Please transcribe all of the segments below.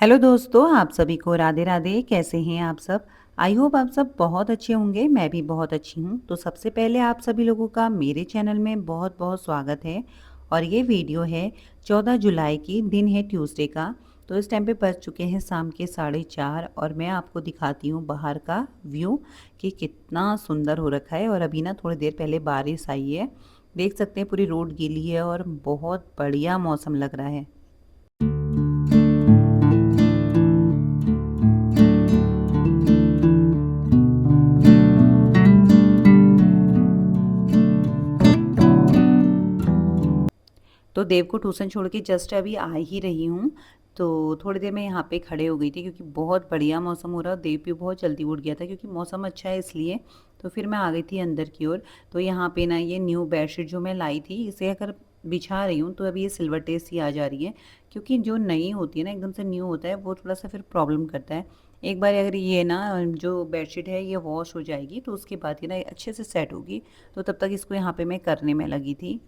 Hello दोस्तों, आप सभी को राधे राधे। कैसे हैं आप सब? आई होप आप सब बहुत अच्छे होंगे। मैं भी बहुत अच्छी हूँ। तो सबसे पहले आप सभी लोगों का मेरे चैनल में बहुत बहुत स्वागत है। और ये वीडियो है 14 जुलाई की, दिन है ट्यूसडे का। तो इस टाइम पे बज चुके हैं शाम के 4:30 और मैं आपको दिखाती हूँ बाहर का व्यू कि कितना सुंदर हो रखा है। और अभी ना थोड़ी देर पहले बारिश आई है, देख सकते हैं पूरी रोड गीली है और बहुत बढ़िया मौसम लग रहा है। तो देव को ट्यूशन छोड़ के जस्ट अभी आ ही रही हूँ। तो थोड़ी देर मैं यहाँ पे खड़े हो गई थी क्योंकि बहुत बढ़िया मौसम हो रहा। देव भी बहुत जल्दी उठ गया था क्योंकि मौसम अच्छा है इसलिए। तो फिर मैं आ गई थी अंदर की ओर। तो यहाँ पे ना ये न्यू बेडशीट जो मैं लाई थी, इसे अगर बिछा रही हूँ तो अभी ये सिल्वर टेस्ट ही आ जा रही है। क्योंकि जो नई होती है ना, एकदम से न्यू होता है, वो थोड़ा सा फिर प्रॉब्लम करता है। एक बार अगर ये ना जो बेडशीट है ये वॉश हो जाएगी तो उसके बाद ये ना अच्छे से सेट होगी। तो तब तक इसको यहाँ पे मैं करने में लगी थी।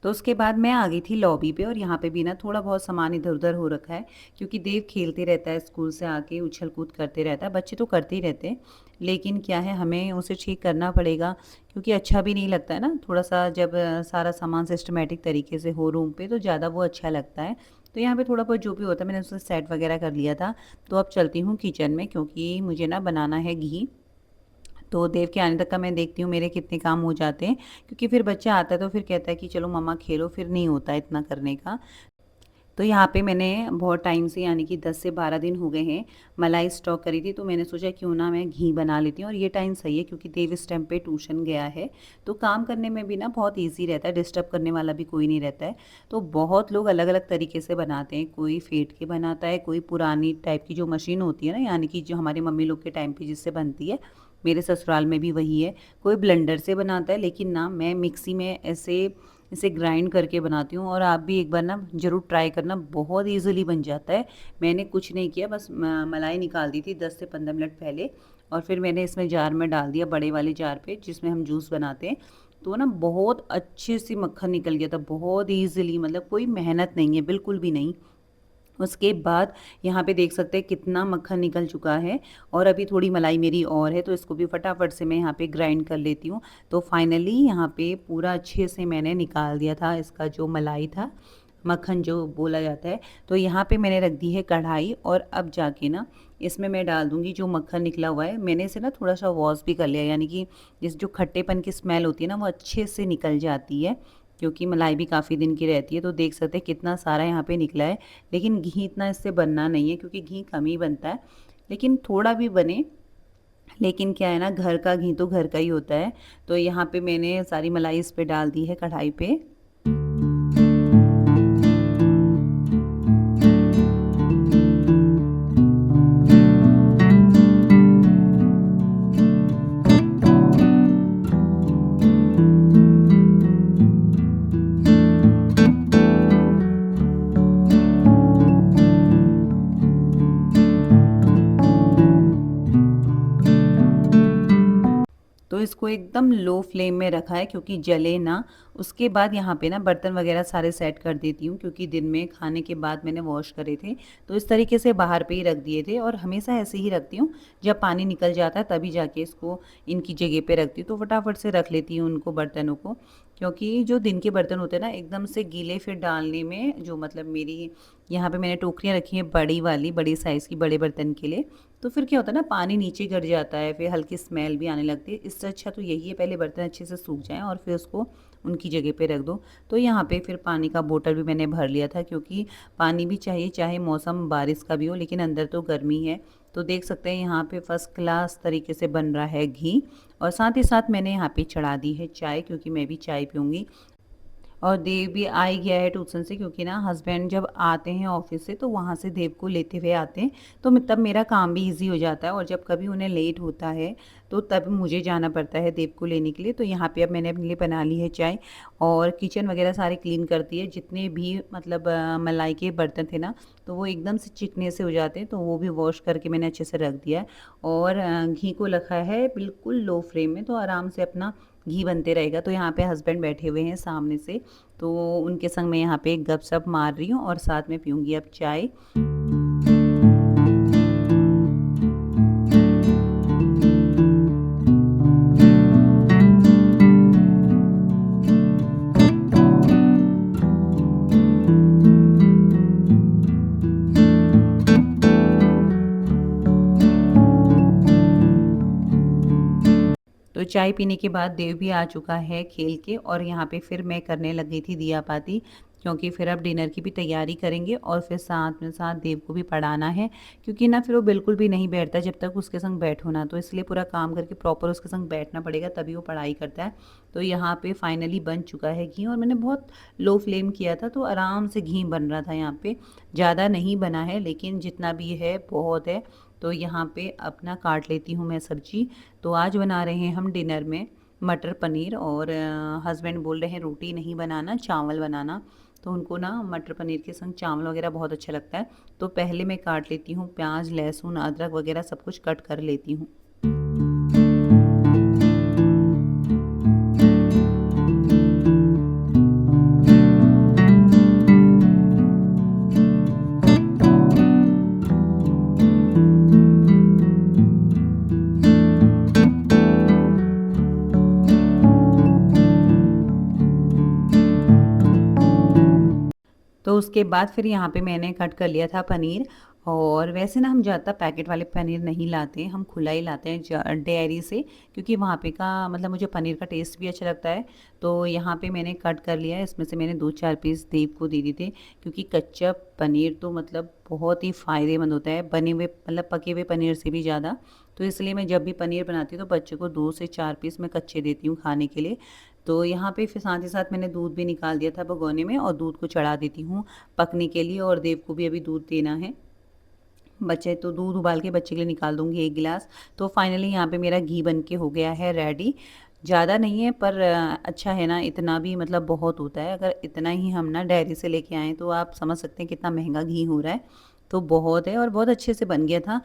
तो उसके बाद मैं आ गई थी लॉबी पे और यहाँ पे भी ना थोड़ा बहुत सामान इधर उधर हो रखा है। क्योंकि देव खेलते रहता है, स्कूल से आके उछल कूद करते रहता है। बच्चे तो करते ही रहते हैं, लेकिन क्या है, हमें उसे ठीक करना पड़ेगा। क्योंकि अच्छा भी नहीं लगता है ना, थोड़ा सा जब सारा सामान सिस्टमेटिक तरीके से हो रूम पे तो ज़्यादा वो अच्छा लगता है। तो यहाँ पे थोड़ा बहुत जो भी होता है मैंने उसे सेट वगैरह कर लिया था। तो अब चलती हूँ किचन में क्योंकि मुझे ना बनाना है घी। तो देव के आने तक का मैं देखती हूँ मेरे कितने काम हो जाते हैं। क्योंकि फिर बच्चा आता है तो फिर कहता है कि चलो मम्मा खेलो, फिर नहीं होता है इतना करने का। तो यहाँ पे मैंने बहुत टाइम से, यानी कि 10 से 12 दिन हो गए हैं, मलाई स्टॉक करी थी। तो मैंने सोचा क्यों ना मैं घी बना लेती हूँ। और ये टाइम सही है क्योंकि देव इस टाइम पे ट्यूशन गया है। तो काम करने में भी ना बहुत ईजी रहता है, डिस्टर्ब करने वाला भी कोई नहीं रहता है। तो बहुत लोग अलग अलग तरीके से बनाते हैं, कोई फेंट के बनाता है, कोई पुरानी टाइप की जो मशीन होती है ना, यानी कि जो हमारे मम्मी लोग के टाइम पे जिससे बनती है, मेरे ससुराल में भी वही है। कोई ब्लेंडर से बनाता है, लेकिन ना मैं मिक्सी में ऐसे इसे ग्राइंड करके बनाती हूँ। और आप भी एक बार ना ज़रूर ट्राई करना, बहुत ईज़िली बन जाता है। मैंने कुछ नहीं किया, बस मलाई निकाल दी थी 10 से 15 मिनट पहले। और फिर मैंने इसमें जार में डाल दिया, बड़े वाले जार पे जिसमें हम जूस बनाते हैं। तो ना बहुत अच्छे से मक्खन निकल गया था, बहुत ईज़िली, मतलब कोई मेहनत नहीं है, बिल्कुल भी नहीं। उसके बाद यहाँ पे देख सकते हैं कितना मक्खन निकल चुका है। और अभी थोड़ी मलाई मेरी और है, तो इसको भी फटाफट से मैं यहाँ पे ग्राइंड कर लेती हूँ। तो फाइनली यहाँ पे पूरा अच्छे से मैंने निकाल दिया था इसका जो मलाई था, मक्खन जो बोला जाता है। तो यहाँ पे मैंने रख दी है कढ़ाई और अब जाके ना इसमें मैं डाल दूँगी जो मक्खन निकला हुआ है। मैंने इसे ना थोड़ा सा वॉश भी कर लिया, यानी कि जिस जो खट्टेपन की स्मेल होती है ना वो अच्छे से निकल जाती है। क्योंकि मलाई भी काफ़ी दिन की रहती है। तो देख सकते हैं कितना सारा यहाँ पे निकला है। लेकिन घी इतना इससे बनना नहीं है क्योंकि घी कम ही बनता है। लेकिन थोड़ा भी बने, लेकिन क्या है ना, घर का घी तो घर का ही होता है। तो यहाँ पे मैंने सारी मलाई इस पे डाल दी है कढ़ाई पे। तो इसको एकदम लो फ्लेम में रखा है क्योंकि जले ना। उसके बाद यहाँ पे ना बर्तन वगैरह सारे सेट कर देती हूँ क्योंकि दिन में खाने के बाद मैंने वॉश करे थे। तो इस तरीके से बाहर पे ही रख दिए थे और हमेशा ऐसे ही रखती हूँ। जब पानी निकल जाता है तभी जाके इसको इनकी जगह पे रखती हूँ। तो फटाफट से रख लेती हूँ उनको, बर्तनों को। क्योंकि जो दिन के बर्तन होते हैं ना एकदम से गीले, फिर डालने में जो, मतलब मेरी यहाँ पे मैंने टोकरियाँ रखी हैं बड़ी वाली, बड़ी साइज़ की, बड़े बर्तन के लिए। तो फिर क्या होता है ना, पानी नीचे गिर जाता है, फिर हल्की स्मेल भी आने लगती है। इससे अच्छा तो यही है, पहले बर्तन अच्छे से सूख जाएं और फिर उसको उनकी जगह पे रख दो। तो यहाँ पे फिर पानी का बोतल भी मैंने भर लिया था क्योंकि पानी भी चाहिए, चाहे मौसम बारिश का भी हो, लेकिन अंदर तो गर्मी है। तो देख सकते हैं यहाँ पे फर्स्ट क्लास तरीके से बन रहा है घी। और साथ ही साथ मैंने यहाँ पे चढ़ा दी है चाय, क्योंकि मैं भी चाय पीऊँगी। और देव भी आ ही गया है ट्यूशन से, क्योंकि ना हस्बैंड जब आते हैं ऑफिस से तो वहाँ से देव को लेते हुए आते हैं, तो तब मेरा काम भी ईजी हो जाता है। और जब कभी उन्हें लेट होता है तो तब मुझे जाना पड़ता है देव को लेने के लिए। तो यहाँ पे अब मैंने अपने लिए बना ली है चाय, और किचन वगैरह सारे क्लीन करती है। जितने भी मतलब मलाई के बर्तन थे ना, तो वो एकदम से चिकने से हो जाते हैं, तो वो भी वॉश करके मैंने अच्छे से रख दिया है। और घी को रखा है बिल्कुल लो फ्लेम में, तो आराम से अपना घी बनते रहेगा। तो यहाँ पे हस्बैंड बैठे हुए हैं सामने से, तो उनके संग मैं यहाँ पे गपशप मार रही हूँ और साथ में पीऊँगी अब चाय। तो चाय पीने के बाद देव भी आ चुका है खेल के, और यहाँ पे फिर मैं करने लग गई थी दिया बाती, क्योंकि फिर अब डिनर की भी तैयारी करेंगे और फिर साथ में साथ देव को भी पढ़ाना है। क्योंकि ना फिर वो बिल्कुल भी नहीं बैठता जब तक उसके संग बैठो ना, तो इसलिए पूरा काम करके प्रॉपर उसके संग बैठना पड़ेगा, तभी वो पढ़ाई करता है। तो यहाँ पे फाइनली बन चुका है घी, और मैंने बहुत लो फ्लेम किया था तो आराम से घी बन रहा था यहाँ पे। ज़्यादा नहीं बना है, लेकिन जितना भी है बहुत है। तो यहाँ पे अपना काट लेती हूँ मैं सब्जी। तो आज बना रहे हैं हम डिनर में मटर पनीर, और हस्बैंड बोल रहे हैं रोटी नहीं बनाना, चावल बनाना। तो उनको ना मटर पनीर के संग चावल वगैरह बहुत अच्छा लगता है। तो पहले मैं काट लेती हूँ प्याज, लहसुन, अदरक वगैरह सब कुछ कट कर लेती हूँ। तो उसके बाद फिर यहाँ पे मैंने कट कर लिया था पनीर। और वैसे ना हम ज़्यादा पैकेट वाले पनीर नहीं लाते, हम खुला ही लाते हैं डेयरी से, क्योंकि वहाँ पे का मतलब मुझे पनीर का टेस्ट भी अच्छा लगता है। तो यहाँ पे मैंने कट कर लिया है, इसमें से मैंने 2-4 पीस देव को दे दिए थे, क्योंकि कच्चा पनीर तो मतलब बहुत ही फ़ायदेमंद होता है बने हुए मतलब पके हुए पनीर से भी ज़्यादा। तो इसलिए मैं जब भी पनीर बनाती हूँ तो बच्चे को 2 से 4 पीस मैं कच्चे देती हूँ खाने के लिए। तो यहाँ पे फिर साथ ही साथ मैंने दूध भी निकाल दिया था भगोने में, और दूध को चढ़ा देती हूँ पकने के लिए, और देव को भी अभी दूध देना है। बच्चे तो दूध उबाल के बच्चे के लिए निकाल दूँगी 1 गिलास। तो फाइनली यहाँ पे मेरा घी बन के हो गया है रेडी। ज़्यादा नहीं है पर अच्छा है ना, इतना भी मतलब बहुत होता है। अगर इतना ही हम ना डेयरी से लेके आएँ तो आप समझ सकते हैं कितना महँगा घी हो रहा है। तो बहुत है, और बहुत अच्छे से बन गया था।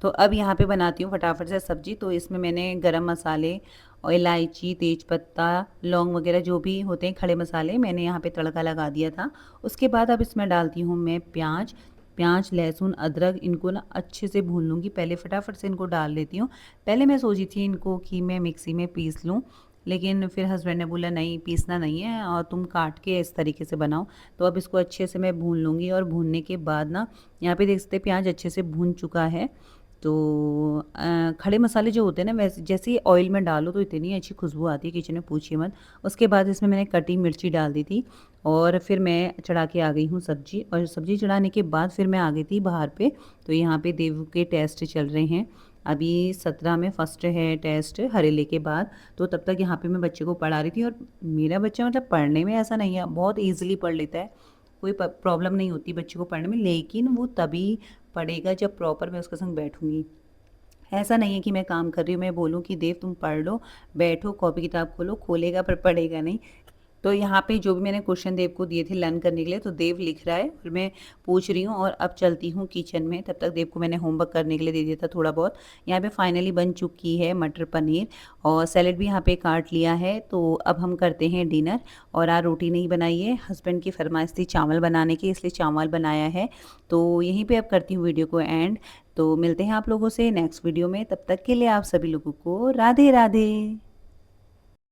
तो अब यहाँ पे बनाती हूँ फटाफट से सब्ज़ी। तो इसमें मैंने गरम मसाले और इलायची, तेज़पत्ता, लौंग वगैरह जो भी होते हैं खड़े मसाले, मैंने यहाँ पे तड़का लगा दिया था। उसके बाद अब इसमें डालती हूँ मैं प्याज, लहसुन, अदरक, इनको ना अच्छे से भून लूँगी। पहले फटाफट से इनको डाल देती हूँ। पहले मैं सोची थी इनको कि मैं मिक्सी में पीस लूँ, लेकिन फिर हस्बैंड ने बोला नहीं पीसना नहीं है, और तुम काट के इस तरीके से बनाओ। तो अब इसको अच्छे से मैं भून लूँगी, और भूनने के बाद ना यहाँ पे देख सकते हैं प्याज अच्छे से भून चुका है। तो खड़े मसाले जो होते हैं ना, वैसे जैसे ही ऑयल में डालो तो इतनी अच्छी खुशबू आती है किचन में, पूछिए मत। उसके बाद इसमें मैंने कटी मिर्ची डाल दी थी, और फिर मैं चढ़ा के आ गई हूँ सब्जी। और सब्जी चढ़ाने के बाद फिर मैं आ गई थी बाहर पे। तो यहाँ पे देव के टेस्ट चल रहे हैं, अभी 17 में फर्स्ट है टेस्ट हरेले के बाद। तो तब तक यहाँ पे मैं बच्चे को पढ़ा रही थी, और मेरा बच्चा मतलब पढ़ने में ऐसा नहीं है, बहुत ईजिली पढ़ लेता है, कोई प्रॉब्लम नहीं होती बच्चे को पढ़ने में। लेकिन वो तभी पढ़ेगा जब प्रॉपर मैं उसके संग बैठूंगी। ऐसा नहीं है कि मैं काम कर रही हूँ मैं बोलूँ कि देव तुम पढ़ लो, बैठो कॉपी किताब खोलो, खोलेगा पर पढ़ेगा नहीं। तो यहाँ पे जो भी मैंने क्वेश्चन देव को दिए थे लर्न करने के लिए, तो देव लिख रहा है और मैं पूछ रही हूँ। और अब चलती हूँ किचन में, तब तक देव को मैंने होमवर्क करने के लिए दे दिया था थोड़ा बहुत। यहाँ पे फाइनली बन चुकी है मटर पनीर, और सैलेड भी यहाँ पे काट लिया है। तो अब हम करते हैं डिनर। और आज रोटी नहीं बनाई है, हस्बैंड की फरमाइश थी चावल बनाने की, इसलिए चावल बनाया है। तो यहीं पर अब करती हूँ वीडियो को एंड। तो मिलते हैं आप लोगों से नेक्स्ट वीडियो में, तब तक के लिए आप सभी लोगों को राधे राधे।